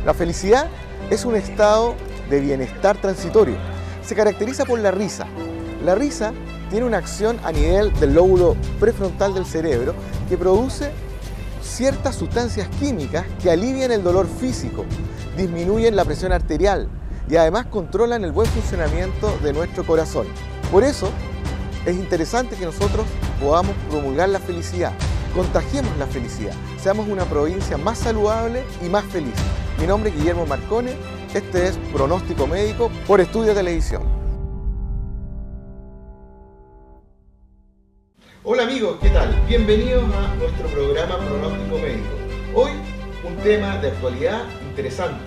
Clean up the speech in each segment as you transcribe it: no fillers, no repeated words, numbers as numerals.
La felicidad es un estado de bienestar transitorio. Se caracteriza por la risa. La risa tiene una acción a nivel del lóbulo prefrontal del cerebro que produce ciertas sustancias químicas que alivian el dolor físico, disminuyen la presión arterial y además controlan el buen funcionamiento de nuestro corazón. Por eso es interesante que nosotros podamos promulgar la felicidad, contagiemos la felicidad, seamos una provincia más saludable y más feliz. Mi nombre es Guillermo Marcone, este es Pronóstico Médico por Estudio Televisión. Hola amigos, ¿qué tal? Bienvenidos a nuestro programa Pronóstico Médico. Hoy un tema de actualidad interesante,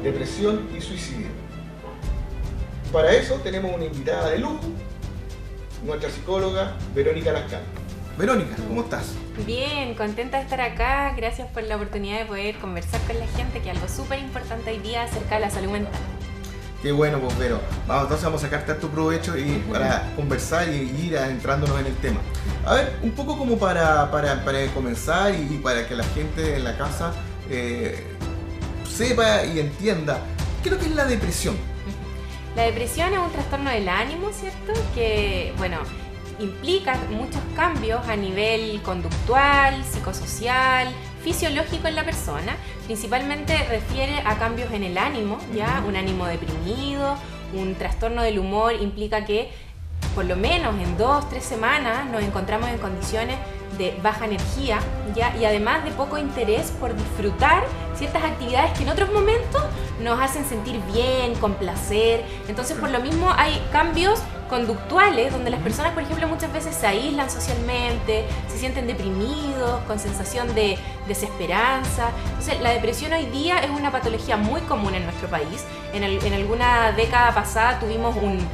depresión y suicidio. Para eso tenemos una invitada de lujo, nuestra psicóloga Verónica Lascano. Verónica, ¿cómo estás? Bien, contenta de estar acá, gracias por la oportunidad de poder conversar con la gente, que es algo súper importante hoy día acerca de la salud mental. Qué bueno, pues Vero. Entonces vamos a sacarte tu provecho y para conversar y ir adentrándonos en el tema. A ver, un poco como para comenzar y para que la gente en la casa sepa y entienda, ¿qué es lo que es la depresión? La depresión es un trastorno del ánimo, ¿cierto? Que, bueno, implica muchos cambios a nivel conductual, psicosocial, fisiológico en la persona. Principalmente refiere a cambios en el ánimo, ¿ya? Un ánimo deprimido, un trastorno del humor implica que por lo menos en 2-3 semanas nos encontramos en condiciones de baja energía, ¿ya? Y además de poco interés por disfrutar ciertas actividades que en otros momentos nos hacen sentir bien, con placer. Entonces por lo mismo hay cambios conductuales donde las personas, por ejemplo, muchas veces se aíslan socialmente, se sienten deprimidos, con sensación de desesperanza. Entonces la depresión hoy día es una patología muy común en nuestro país. En alguna década pasada tuvimos un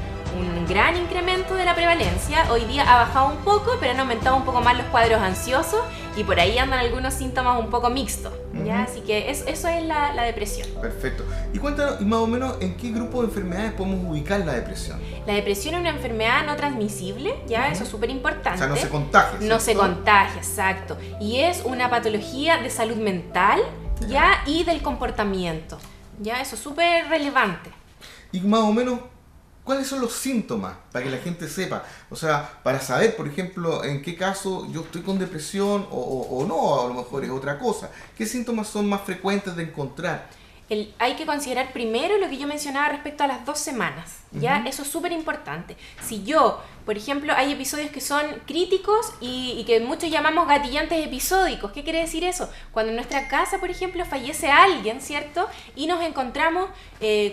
gran incremento de la prevalencia. Hoy día ha bajado un poco, pero han aumentado un poco más los cuadros ansiosos y por ahí andan algunos síntomas un poco mixtos, ¿ya? Así que eso es la depresión. Perfecto. Y cuéntanos, y más o menos, ¿en qué grupo de enfermedades podemos ubicar la depresión? La depresión es una enfermedad no transmisible, ¿ya? Eso es súper importante. O sea, no se contagia, ¿cierto? No se contagia, exacto. Y es una patología de salud mental, ¿ya? Y del comportamiento, ¿ya? Eso es súper relevante. Y más o menos, ¿cuáles son los síntomas? Para que la gente sepa. O sea, para saber, por ejemplo, en qué caso yo estoy con depresión o no, a lo mejor es otra cosa. ¿Qué síntomas son más frecuentes de encontrar? Hay que considerar primero lo que yo mencionaba respecto a las 2 semanas, ¿ya? Eso es súper importante. Si yo, por ejemplo, hay episodios que son críticos y que muchos llamamos gatillantes episódicos. ¿Qué quiere decir eso? Cuando en nuestra casa, por ejemplo, fallece alguien, ¿cierto? Y nos encontramos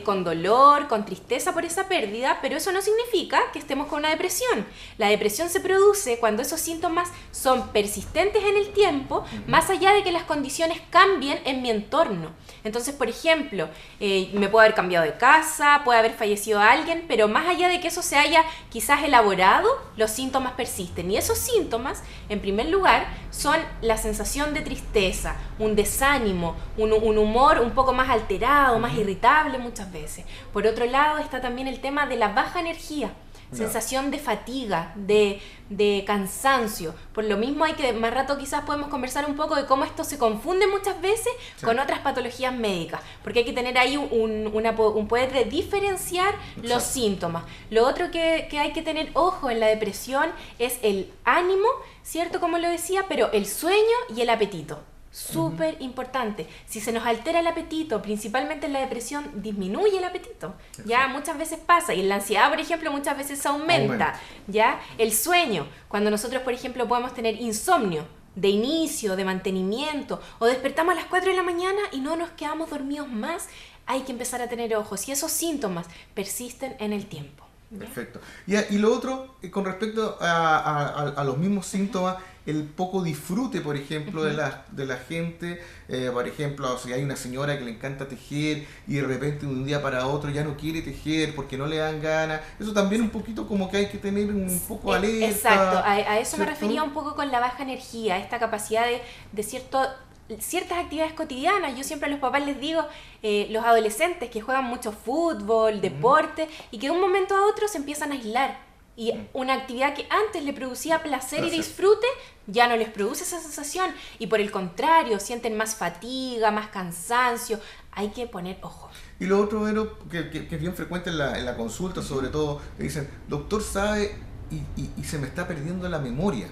con dolor, con tristeza por esa pérdida, pero eso no significa que estemos con una depresión. La depresión se produce cuando esos síntomas son persistentes en el tiempo, más allá de que las condiciones cambien en mi entorno. Entonces, por ejemplo, me puede haber cambiado de casa, puede haber fallecido alguien, pero más allá de que eso se haya quizás elaborado, los síntomas persisten. Y esos síntomas, en primer lugar, son la sensación de tristeza, un desánimo, un humor un poco más alterado, más irritable muchas veces. Por otro lado, está también el tema de la baja energía. Sensación de fatiga, de cansancio. Por lo mismo más rato quizás podemos conversar un poco de cómo esto se confunde muchas veces con otras patologías médicas, porque hay que tener ahí un poder diferenciar los síntomas. Lo otro que hay que tener ojo en la depresión es el ánimo, ¿cierto? Como lo decía, pero el sueño y el apetito. Súper importante. Si se nos altera el apetito, principalmente en la depresión, disminuye el apetito. Ya muchas veces pasa. Y en la ansiedad, por ejemplo, muchas veces aumenta. Ya el sueño, cuando nosotros, por ejemplo, podemos tener insomnio de inicio, de mantenimiento, o despertamos a las 4 de la mañana y no nos quedamos dormidos más, hay que empezar a tener ojos. Si esos síntomas persisten en el tiempo. Perfecto. Y lo otro, con respecto a los mismos síntomas, el poco disfrute, por ejemplo, de la gente. Por ejemplo, si hay una señora que le encanta tejer y de repente de un día para otro ya no quiere tejer porque no le dan ganas. Eso también un poquito como que hay que tener un poco alerta. Exacto, a eso me ¿cierto? refería un poco con la baja energía, esta capacidad de ciertas actividades cotidianas. Yo siempre a los papás les digo, los adolescentes que juegan mucho fútbol, deporte, y que de un momento a otro se empiezan a aislar. Y una actividad que antes le producía placer y disfrute, ya no les produce esa sensación. Y por el contrario, sienten más fatiga, más cansancio, hay que poner ojo. Y lo otro, Vero, que es bien frecuente en la consulta, sobre todo, le dicen, doctor, sabe, y se me está perdiendo la memoria.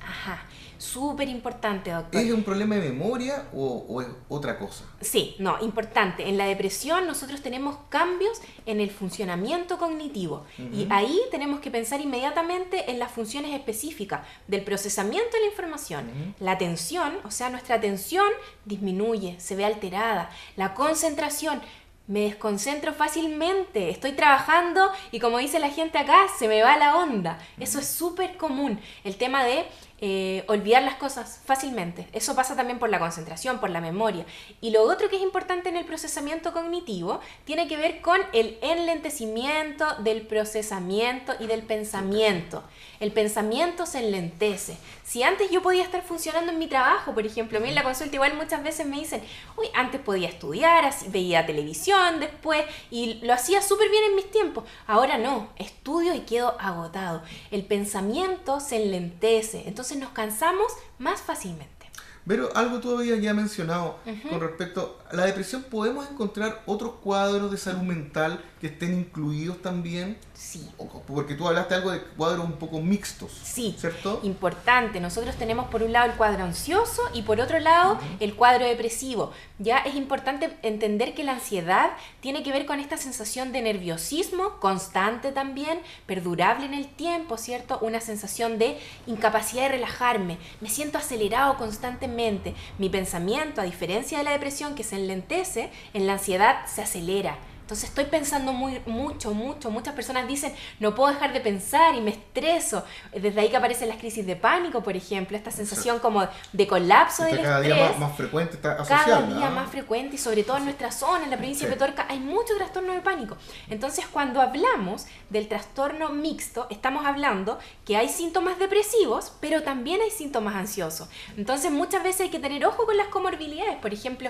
Ajá, súper importante, doctor. ¿Es un problema de memoria o es otra cosa? Sí, no, importante. En la depresión nosotros tenemos cambios en el funcionamiento cognitivo y ahí tenemos que pensar inmediatamente en las funciones específicas del procesamiento de la información. La atención, o sea, nuestra atención disminuye, se ve alterada. La concentración, me desconcentro fácilmente, estoy trabajando y como dice la gente acá, se me va la onda. Eso es súper común. El tema de olvidar las cosas fácilmente. Eso pasa también por la concentración, por la memoria. Y lo otro que es importante en el procesamiento cognitivo tiene que ver con el enlentecimiento del procesamiento y del pensamiento. El pensamiento se enlentece. Si antes yo podía estar funcionando en mi trabajo, por ejemplo, a mí en la consulta igual muchas veces me dicen, uy, antes podía estudiar, así, veía televisión después y lo hacía súper bien en mis tiempos. Ahora no, estudio y quedo agotado. El pensamiento se enlentece, entonces nos cansamos más fácilmente. Pero algo tú habías ya mencionado con respecto a la depresión, ¿podemos encontrar otros cuadros de salud mental que estén incluidos también? Sí. Porque tú hablaste algo de cuadros un poco mixtos, sí, ¿cierto? Importante. Nosotros tenemos por un lado el cuadro ansioso y por otro lado el cuadro depresivo. Ya es importante entender que la ansiedad tiene que ver con esta sensación de nerviosismo constante también, perdurable en el tiempo, ¿cierto? Una sensación de incapacidad de relajarme. Me siento acelerado constantemente. Mi pensamiento, a diferencia de la depresión que se enlentece, en la ansiedad se acelera. Entonces estoy pensando mucho. Muchas personas dicen, no puedo dejar de pensar y me estreso. Desde ahí que aparecen las crisis de pánico, por ejemplo, esta sensación como de colapso del estrés. Cada día más frecuente, está asociada. Cada día más frecuente y sobre todo en nuestra zona, en la provincia de Petorca, hay mucho trastorno de pánico. Entonces cuando hablamos del trastorno mixto, estamos hablando que hay síntomas depresivos, pero también hay síntomas ansiosos. Entonces muchas veces hay que tener ojo con las comorbilidades. Por ejemplo,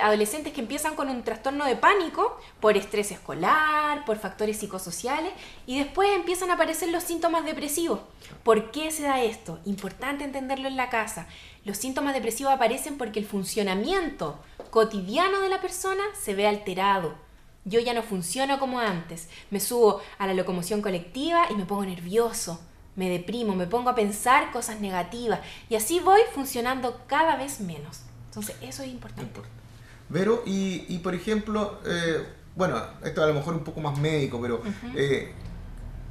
adolescentes que empiezan con un trastorno de pánico, por estrés escolar, por factores psicosociales, y después empiezan a aparecer los síntomas depresivos. ¿Por qué se da esto? Importante entenderlo en la casa. Los síntomas depresivos aparecen porque el funcionamiento cotidiano de la persona se ve alterado. Yo ya no funciono como antes. Me subo a la locomoción colectiva y me pongo nervioso, me deprimo, me pongo a pensar cosas negativas, y así voy funcionando cada vez menos. Entonces eso es importante. Vero, y por ejemplo, bueno, esto a lo mejor un poco más médico, pero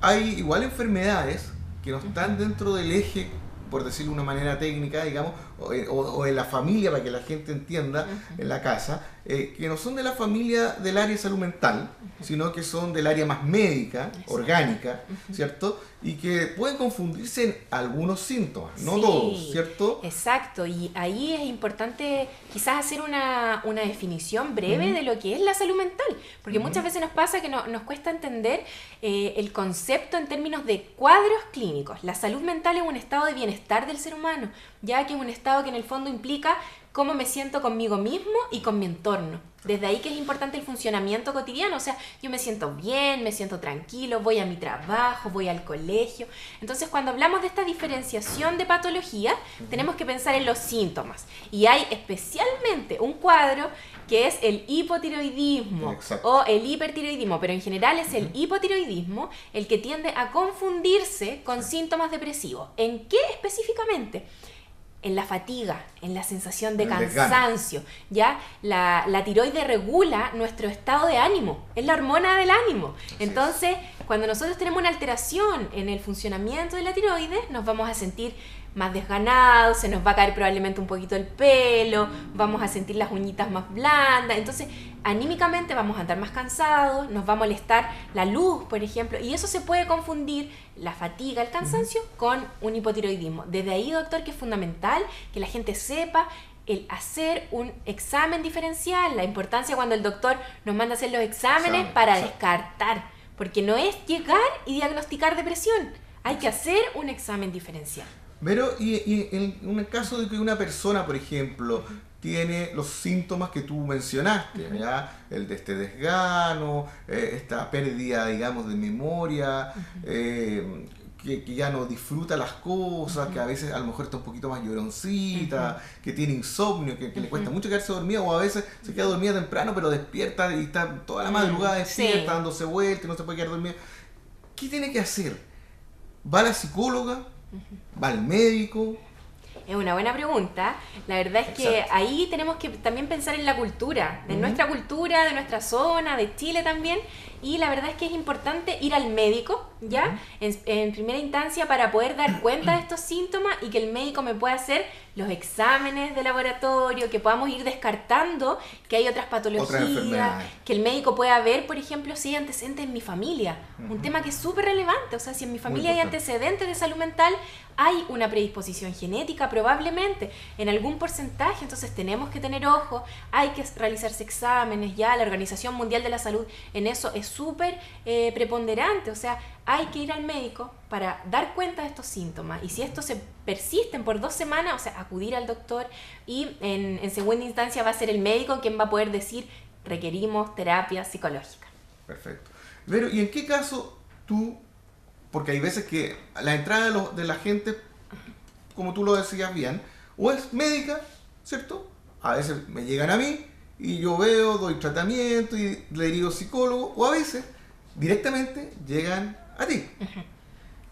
hay igual enfermedades que no están dentro del eje, por decirlo de una manera técnica, digamos, o en la familia, para que la gente entienda, en la casa, que no son de la familia del área de salud mental, sino que son del área más médica, orgánica, ¿cierto? Y que pueden confundirse en algunos síntomas, no todos, ¿cierto? Exacto, y ahí es importante quizás hacer una definición breve de lo que es la salud mental, porque muchas veces nos pasa que nos cuesta entender el concepto en términos de cuadros clínicos. La salud mental es un estado de bienestar del ser humano, ya que es un estado que en el fondo implica cómo me siento conmigo mismo y con mi entorno. Desde ahí que es importante el funcionamiento cotidiano, o sea, yo me siento bien, me siento tranquilo, voy a mi trabajo, voy al colegio. Entonces, cuando hablamos de esta diferenciación de patología, tenemos que pensar en los síntomas. Y hay especialmente un cuadro que es el hipotiroidismo o el hipertiroidismo, pero en general es el hipotiroidismo el que tiende a confundirse con síntomas depresivos. ¿En qué específicamente? En la fatiga, en la sensación de cansancio, ¿ya? La tiroide regula nuestro estado de ánimo, es la hormona del ánimo. Entonces, cuando nosotros tenemos una alteración en el funcionamiento de la tiroides, nos vamos a sentir más desganados, se nos va a caer probablemente un poquito el pelo, vamos a sentir las uñitas más blandas, entonces anímicamente vamos a andar más cansados, nos va a molestar la luz, por ejemplo, y eso se puede confundir, la fatiga, el cansancio, con un hipotiroidismo. Desde ahí, doctor, que es fundamental que la gente sepa el hacer un examen diferencial, la importancia cuando el doctor nos manda a hacer los exámenes para descartar, porque no es llegar y diagnosticar depresión, hay que hacer un examen diferencial. Pero, y en el caso de que una persona, por ejemplo, tiene los síntomas que tú mencionaste, ¿ya? El de este desgano, esta pérdida, digamos, de memoria, que ya no disfruta las cosas, que a veces a lo mejor está un poquito más lloroncita, que tiene insomnio, que le cuesta mucho quedarse dormida, o a veces se queda dormida temprano pero despierta y está toda la madrugada despierta, dándose vueltas y no se puede quedar dormida. ¿Qué tiene que hacer? ¿Va a la psicóloga? ¿Va al médico? Es una buena pregunta. La verdad es que ahí tenemos que también pensar en la cultura, de nuestra cultura, de nuestra zona, de Chile también. Y la verdad es que es importante ir al médico, ¿ya? En primera instancia para poder dar cuenta de estos síntomas y que el médico me pueda hacer los exámenes de laboratorio, que podamos ir descartando que hay otras patologías, que el médico pueda ver, por ejemplo, si hay antecedentes en mi familia. Un tema que es súper relevante. O sea, si en mi familia hay antecedentes de salud mental, hay una predisposición genética probablemente en algún porcentaje, entonces tenemos que tener ojo, hay que realizarse exámenes, ya la Organización Mundial de la Salud en eso es súper preponderante, o sea, hay que ir al médico para dar cuenta de estos síntomas y si estos se persisten por 2 semanas, o sea, acudir al doctor y en segunda instancia va a ser el médico quien va a poder decir requerimos terapia psicológica. Perfecto. Pero, ¿y en qué caso tú, porque hay veces que la entrada de la gente, como tú lo decías bien, o es médica, ¿cierto? A veces me llegan a mí y yo veo, doy tratamiento y le dirijo psicólogo, o a veces directamente llegan a ti.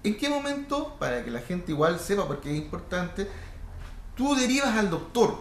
¿En qué momento, para que la gente igual sepa, porque es importante, tú derivas al doctor?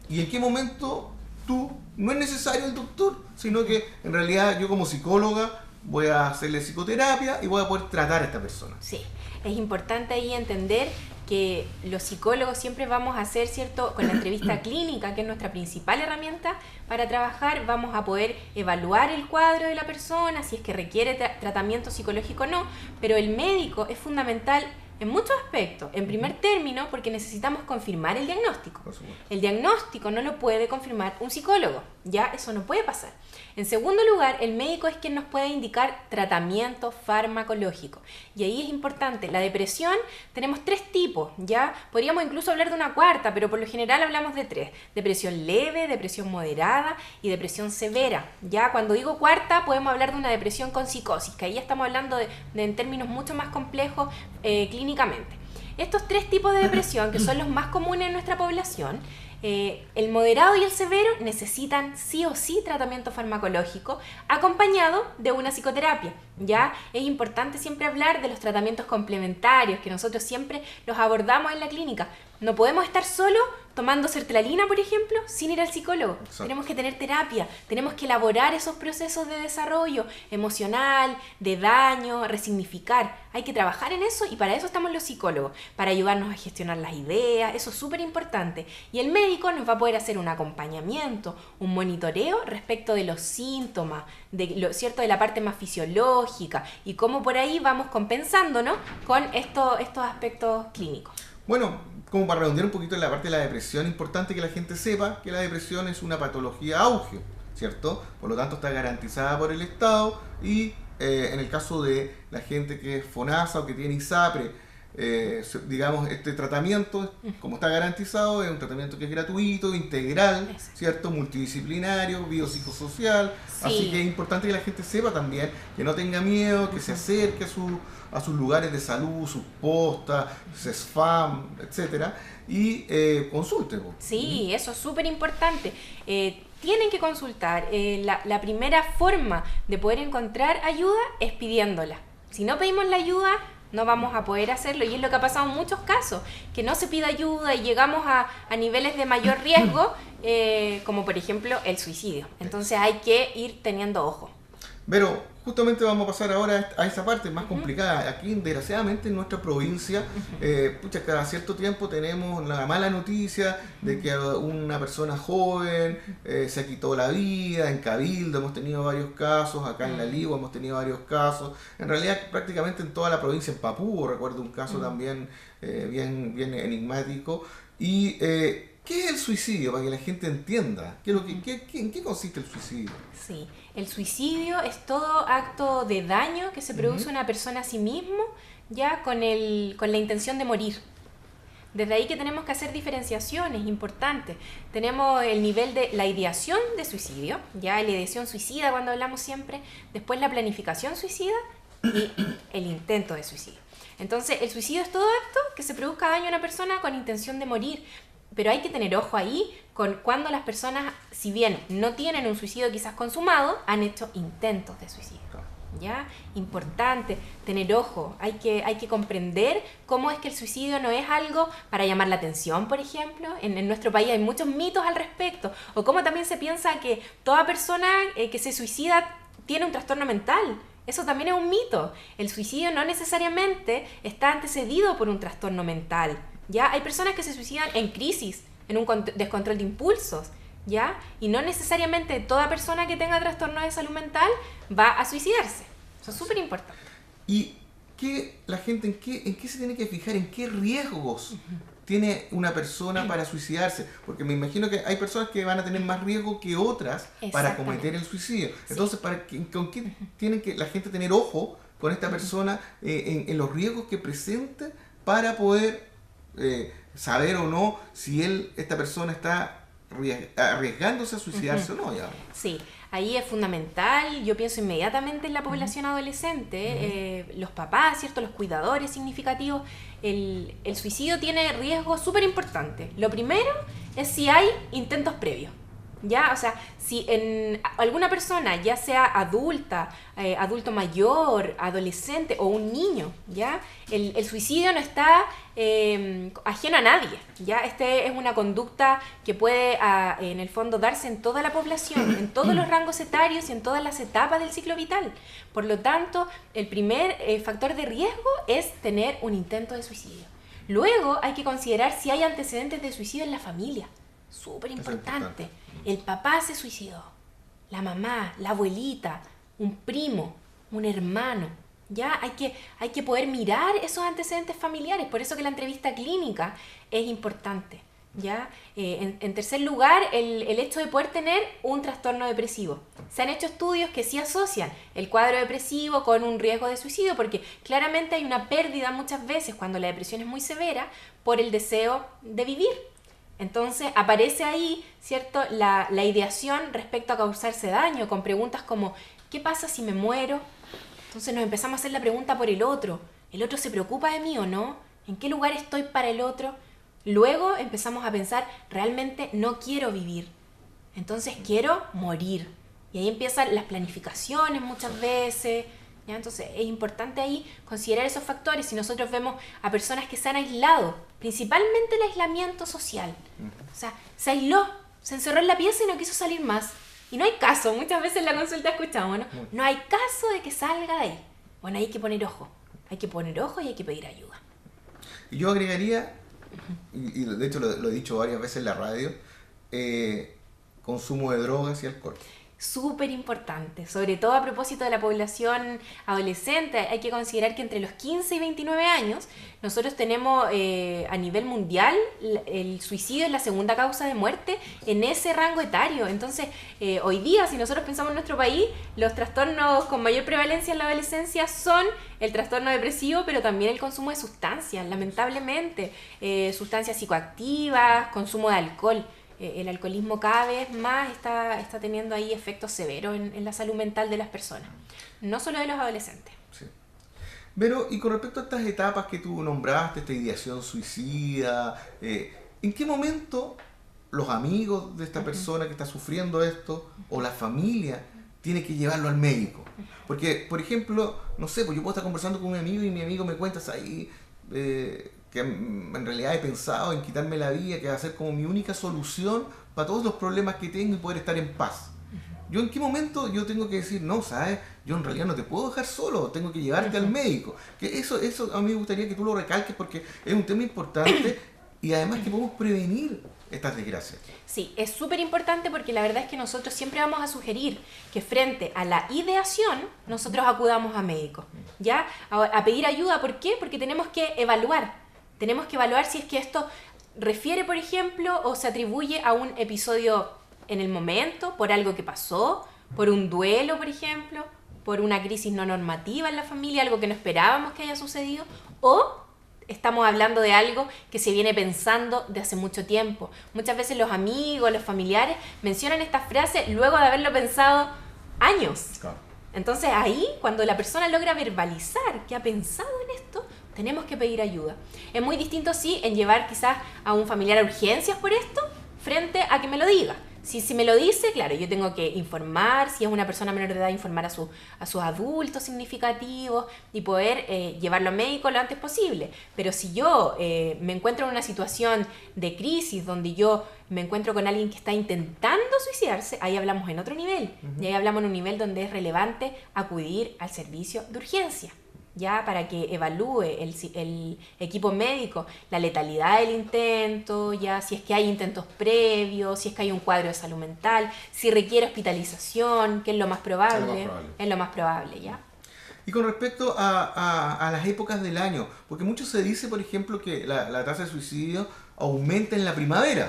¿Y en qué momento tú no es necesario el doctor, sino que en realidad yo como psicóloga voy a hacerle psicoterapia y voy a poder tratar a esta persona? Sí, es importante ahí entender que los psicólogos siempre vamos a hacer, ¿cierto? Con la entrevista clínica, que es nuestra principal herramienta para trabajar, vamos a poder evaluar el cuadro de la persona, si es que requiere tratamiento psicológico o no, pero el médico es fundamental en muchos aspectos. En primer término, porque necesitamos confirmar el diagnóstico. El diagnóstico no lo puede confirmar un psicólogo, ya eso no puede pasar. En segundo lugar, el médico es quien nos puede indicar tratamiento farmacológico. Y ahí es importante, la depresión tenemos 3 tipos, ya podríamos incluso hablar de una cuarta, pero por lo general hablamos de 3. Depresión leve, depresión moderada y depresión severa. Ya cuando digo cuarta podemos hablar de una depresión con psicosis, que ahí ya estamos hablando de en términos mucho más complejos clínicamente. Estos 3 tipos de depresión, que son los más comunes en nuestra población, el moderado y el severo necesitan sí o sí tratamiento farmacológico acompañado de una psicoterapia. Ya es importante siempre hablar de los tratamientos complementarios que nosotros siempre los abordamos en la clínica. No podemos estar solo tomando sertralina, por ejemplo, sin ir al psicólogo. Exacto. Tenemos que tener terapia, tenemos que elaborar esos procesos de desarrollo emocional, de daño, resignificar. Hay que trabajar en eso y para eso estamos los psicólogos, para ayudarnos a gestionar las ideas, eso es súper importante. Y el médico nos va a poder hacer un acompañamiento, un monitoreo respecto de los síntomas, de la parte más fisiológica y cómo por ahí vamos compensándonos con estos aspectos clínicos. Bueno, como para redondear un poquito en la parte de la depresión, es importante que la gente sepa que la depresión es una patología auge, ¿cierto? Por lo tanto está garantizada por el Estado y en el caso de la gente que es FONASA o que tiene ISAPRE, digamos, este tratamiento, como está garantizado, es un tratamiento que es gratuito, integral, ¿cierto? Multidisciplinario, biopsicosocial, así que es importante que la gente sepa también, que no tenga miedo, que se acerque a sus lugares de salud, sus postas, CESFAM, etcétera, y consulte. Sí, eso es súper importante. Tienen que consultar. La primera forma de poder encontrar ayuda es pidiéndola. Si no pedimos la ayuda, no vamos a poder hacerlo, y es lo que ha pasado en muchos casos, que no se pide ayuda y llegamos a niveles de mayor riesgo, como por ejemplo el suicidio. Entonces hay que ir teniendo ojo. Pero justamente vamos a pasar ahora a esa parte más complicada. Aquí, desgraciadamente, en nuestra provincia, cada cierto tiempo tenemos la mala noticia de que una persona joven se quitó la vida. En Cabildo hemos tenido varios casos, acá en La Ligua hemos tenido varios casos. En realidad, prácticamente en toda la provincia, en Papúa, recuerdo un caso también bien enigmático. Y ¿qué es el suicidio? Para que la gente entienda. ¿En qué consiste el suicidio? Sí, el suicidio es todo acto de daño que se produce una persona a sí mismo, ya con la intención de morir. Desde ahí que tenemos que hacer diferenciaciones importantes. Tenemos el nivel de la ideación de suicidio, ya la ideación suicida cuando hablamos siempre, después la planificación suicida y el intento de suicidio. Entonces, el suicidio es todo acto que se produzca daño a una persona con intención de morir. Pero hay que tener ojo ahí con cuando las personas, si bien no tienen un suicidio quizás consumado, han hecho intentos de suicidio. ¿Ya? Importante tener ojo. Hay que comprender cómo es que el suicidio no es algo para llamar la atención, por ejemplo. En nuestro país hay muchos mitos al respecto. O cómo también se piensa que toda persona que se suicida tiene un trastorno mental. Eso también es un mito. El suicidio no necesariamente está antecedido por un trastorno mental. ¿Ya? Hay personas que se suicidan en crisis, en un descontrol de impulsos, ¿ya? Y no necesariamente toda persona que tenga trastorno de salud mental va a suicidarse. Eso es súper importante. ¿Y la gente en qué se tiene que fijar? ¿En qué riesgos tiene una persona para suicidarse? Porque me imagino que hay personas que van a tener más riesgo que otras para cometer el suicidio. Entonces, ¿con qué tiene que la gente tener ojo con esta persona en los riesgos que presente para poder saber o no si esta persona está arriesgándose a suicidarse o no? Ya. Sí, ahí es fundamental. Yo pienso inmediatamente en la población adolescente, los papás, ¿cierto? Los cuidadores significativos. El suicidio tiene riesgos súper importantes. Lo primero es si hay intentos previos. ¿Ya? O sea, si en alguna persona, ya sea adulta, adulto mayor, adolescente o un niño, ¿ya? El suicidio no está ajeno a nadie, ¿ya? Es una conducta que puede, en el fondo, darse en toda la población, en todos los rangos etarios y en todas las etapas del ciclo vital. Por lo tanto, el primer factor de riesgo es tener un intento de suicidio. Luego hay que considerar si hay antecedentes de suicidio en la familia. Súper importante. El papá se suicidó, la mamá, la abuelita, un primo, un hermano. Ya hay que poder mirar esos antecedentes familiares. Por eso que la entrevista clínica es importante. ¿Ya? En tercer lugar, el hecho de poder tener un trastorno depresivo. Se han hecho estudios que sí asocian el cuadro depresivo con un riesgo de suicidio, porque claramente hay una pérdida muchas veces cuando la depresión es muy severa por el deseo de vivir. Entonces aparece ahí, ¿cierto?, la ideación respecto a causarse daño, con preguntas como ¿qué pasa si me muero? Entonces nos empezamos a hacer la pregunta por el otro. ¿El otro se preocupa de mí o no? ¿En qué lugar estoy para el otro? Luego empezamos a pensar, realmente no quiero vivir, entonces quiero morir. Y ahí empiezan las planificaciones muchas veces. ¿Ya? Entonces es importante ahí considerar esos factores. Si nosotros vemos a personas que se han aislado, principalmente el aislamiento social, o sea, se aisló, se encerró en la pieza y no quiso salir más, y no hay caso, muchas veces en la consulta escuchamos, ¿no? No hay caso de que salga de ahí. Bueno, hay que poner ojo y hay que pedir ayuda. Y yo agregaría, y de hecho lo he dicho varias veces en la radio, consumo de drogas y alcohol. Súper importante, sobre todo a propósito de la población adolescente. Hay que considerar que entre los 15 y 29 años nosotros tenemos a nivel mundial el suicidio es la segunda causa de muerte en ese rango etario. Entonces hoy día, si nosotros pensamos en nuestro país, los trastornos con mayor prevalencia en la adolescencia son el trastorno depresivo, pero también el consumo de sustancias, lamentablemente, sustancias psicoactivas, consumo de alcohol. El alcoholismo cada vez más está teniendo ahí efectos severos en la salud mental de las personas, no solo de los adolescentes. Sí. Pero, y con respecto a estas etapas que tú nombraste, esta ideación suicida, ¿en qué momento los amigos de esta persona que está sufriendo esto, o la familia, tiene que llevarlo al médico? Porque, por ejemplo, no sé, pues yo puedo estar conversando con un amigo y mi amigo me cuenta ahí que en realidad he pensado en quitarme la vida, que va a ser como mi única solución para todos los problemas que tengo y poder estar en paz. ¿Yo en qué momento yo tengo que decir, no, sabes, yo en realidad no te puedo dejar solo, tengo que llevarte al médico? Que eso a mí me gustaría que tú lo recalques, porque es un tema importante y además que podemos prevenir estas desgracias. Sí, es súper importante, porque la verdad es que nosotros siempre vamos a sugerir que frente a la ideación nosotros acudamos a médicos, ¿ya? A pedir ayuda. ¿Por qué? Porque tenemos que evaluar si es que esto refiere, por ejemplo, o se atribuye a un episodio en el momento, por algo que pasó, por un duelo, por ejemplo, por una crisis no normativa en la familia, algo que no esperábamos que haya sucedido, o estamos hablando de algo que se viene pensando de hace mucho tiempo. Muchas veces los amigos, los familiares mencionan esta frase luego de haberlo pensado años. Entonces ahí, cuando la persona logra verbalizar que ha pensado en esto, tenemos que pedir ayuda. Es muy distinto, sí, en llevar quizás a un familiar a urgencias por esto, frente a que me lo diga. Si me lo dice, claro, yo tengo que informar, si es una persona menor de edad, informar a sus adultos significativos y poder llevarlo a médico lo antes posible. Pero si yo me encuentro en una situación de crisis donde yo me encuentro con alguien que está intentando suicidarse, ahí hablamos en otro nivel. Y ahí hablamos en un nivel donde es relevante acudir al servicio de urgencia, ya para que evalúe el equipo médico la letalidad del intento, ya si es que hay intentos previos, si es que hay un cuadro de salud mental, si requiere hospitalización, que es lo más probable. Es lo más probable, ¿ya? Y con respecto a las épocas del año, porque mucho se dice, por ejemplo, que la tasa de suicidio aumenta en la primavera.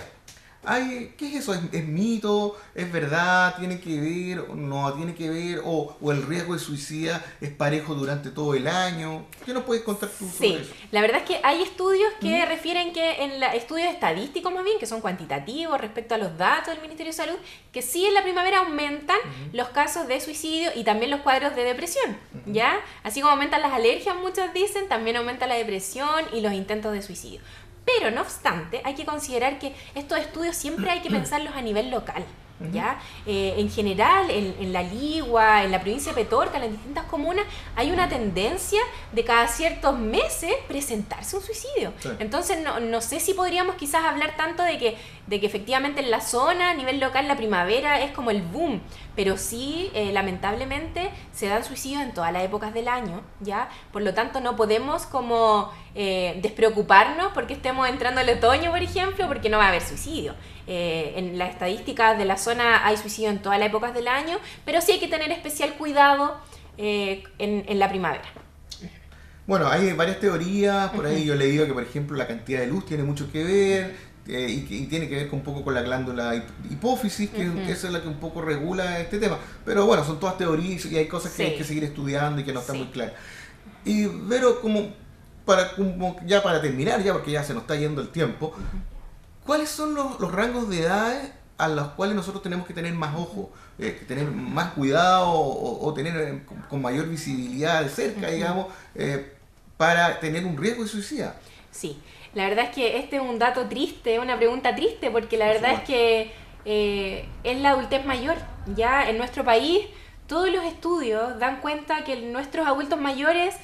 ¿Qué es eso? ¿Es mito? ¿Es verdad? ¿Tiene que ver? ¿No tiene que ver? ¿O el riesgo de suicidio es parejo durante todo el año? ¿Qué nos puedes contar tú sobre eso? La verdad es que hay estudios que refieren que estudios estadísticos más bien, que son cuantitativos respecto a los datos del Ministerio de Salud, que sí en la primavera aumentan los casos de suicidio y también los cuadros de depresión, ¿ya? Así como aumentan las alergias, muchos dicen, también aumenta la depresión y los intentos de suicidio. Pero, no obstante, hay que considerar que estos estudios siempre hay que pensarlos a nivel local, ¿ya? En general, en la Ligua, en la provincia de Petorca, en las distintas comunas, hay una tendencia de cada ciertos meses presentarse un suicidio. Sí. Entonces, no sé si podríamos quizás hablar tanto de que efectivamente en la zona, a nivel local, la primavera es como el boom, pero sí, lamentablemente, se dan suicidios en todas las épocas del año, ¿ya? Por lo tanto, no podemos como despreocuparnos porque estemos entrando al otoño, por ejemplo, porque no va a haber suicidio. En las estadísticas de la zona hay suicidio en todas las épocas del año, pero sí hay que tener especial cuidado en la primavera. Bueno, hay varias teorías, por ahí yo he leído que, por ejemplo, la cantidad de luz tiene mucho que ver, y tiene que ver un poco con la glándula hipófisis, que esa es la que un poco regula este tema. Pero bueno, son todas teorías y hay cosas que hay que seguir estudiando y que no están muy claras. Y Vero, ya para terminar, ya porque ya se nos está yendo el tiempo, ¿cuáles son los rangos de edades a los cuales nosotros tenemos que tener más ojo, tener más cuidado o tener con mayor visibilidad de cerca, digamos, para tener un riesgo de suicidio? Sí, la verdad es que este es un dato triste, una pregunta triste, porque la verdad es que es la adultez mayor. Ya en nuestro país todos los estudios dan cuenta que nuestros adultos mayores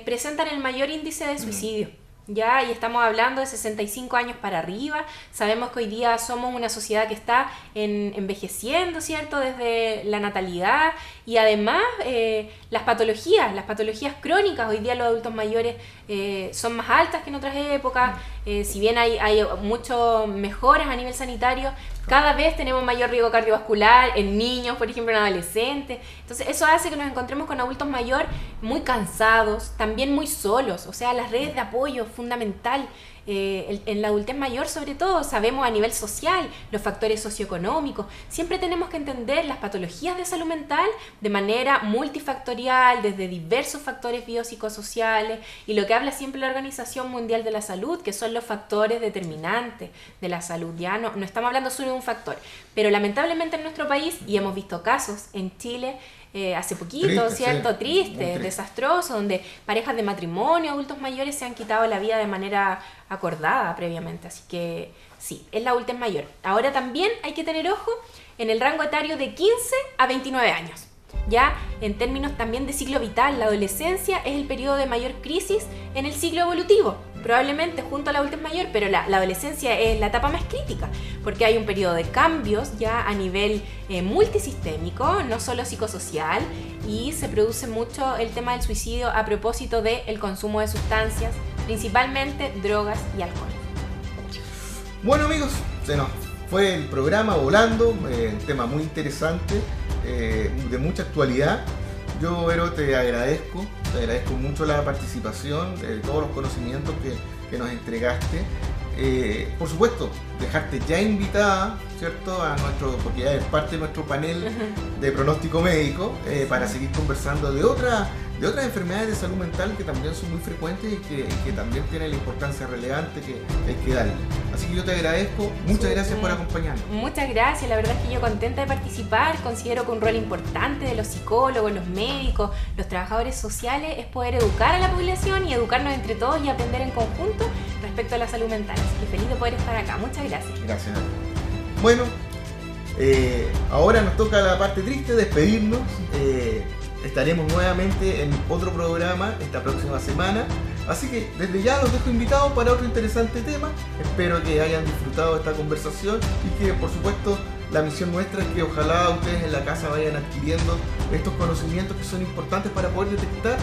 presentan el mayor índice de suicidio. Ya, y estamos hablando de 65 años para arriba. Sabemos que hoy día somos una sociedad que está envejeciendo, ¿cierto? Desde la natalidad y además las patologías crónicas. Hoy día los adultos mayores son más altas que en otras épocas. Si bien hay muchas mejoras a nivel sanitario, cada vez tenemos mayor riesgo cardiovascular en niños, por ejemplo, en adolescentes. Entonces eso hace que nos encontremos con adultos mayores muy cansados, también muy solos. O sea, las redes de apoyo fundamental. En la adultez mayor, sobre todo, sabemos a nivel social los factores socioeconómicos. Siempre tenemos que entender las patologías de salud mental de manera multifactorial, desde diversos factores biopsicosociales, y lo que habla siempre la Organización Mundial de la Salud, que son los factores determinantes de la salud. Ya no estamos hablando solo de un factor, pero lamentablemente en nuestro país, y hemos visto casos en Chile, hace poquito, triste, ¿cierto? Sí, triste, desastroso, donde parejas de matrimonio, adultos mayores se han quitado la vida de manera acordada previamente. Así que sí, es la adultez mayor. Ahora también hay que tener ojo en el rango etario de 15 a 29 años. Ya en términos también de ciclo vital, la adolescencia es el periodo de mayor crisis en el ciclo evolutivo, probablemente junto a la adultez mayor, pero la adolescencia es la etapa más crítica, porque hay un periodo de cambios ya a nivel multisistémico, no solo psicosocial, y se produce mucho el tema del suicidio a propósito del consumo de sustancias, principalmente drogas y alcohol. Bueno, amigos, se nos fue el programa volando, un tema muy interesante, de mucha actualidad. Yo, Vero, te agradezco mucho la participación, todos los conocimientos que nos entregaste. Por supuesto, dejarte ya invitada, ¿cierto? Porque ya es parte de nuestro panel de pronóstico médico, para seguir conversando de de otras enfermedades de salud mental que también son muy frecuentes y que también tienen la importancia relevante que hay que darle. Así que yo te agradezco, muchas gracias por acompañarnos. Muchas gracias, la verdad es que yo contenta de participar, considero que un rol importante de los psicólogos, los médicos, los trabajadores sociales es poder educar a la población y educarnos entre todos y aprender en conjunto respecto a la salud mental. Así que feliz de poder estar acá, muchas gracias. Gracias. Bueno, ahora nos toca la parte triste, despedirnos. Estaremos nuevamente en otro programa esta próxima semana. Así que desde ya los dejo invitados para otro interesante tema. Espero que hayan disfrutado de esta conversación y que, por supuesto, la misión nuestra es que ojalá ustedes en la casa vayan adquiriendo estos conocimientos que son importantes para poder detectar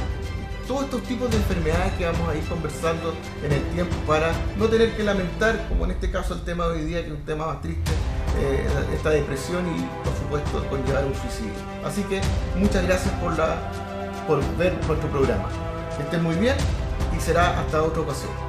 todos estos tipos de enfermedades que vamos a ir conversando en el tiempo, para no tener que lamentar, como en este caso el tema de hoy día, que es un tema más triste, esta depresión y, por supuesto, conllevar un suicidio. Así que muchas gracias por ver nuestro programa. Que estén muy bien y será hasta otra ocasión.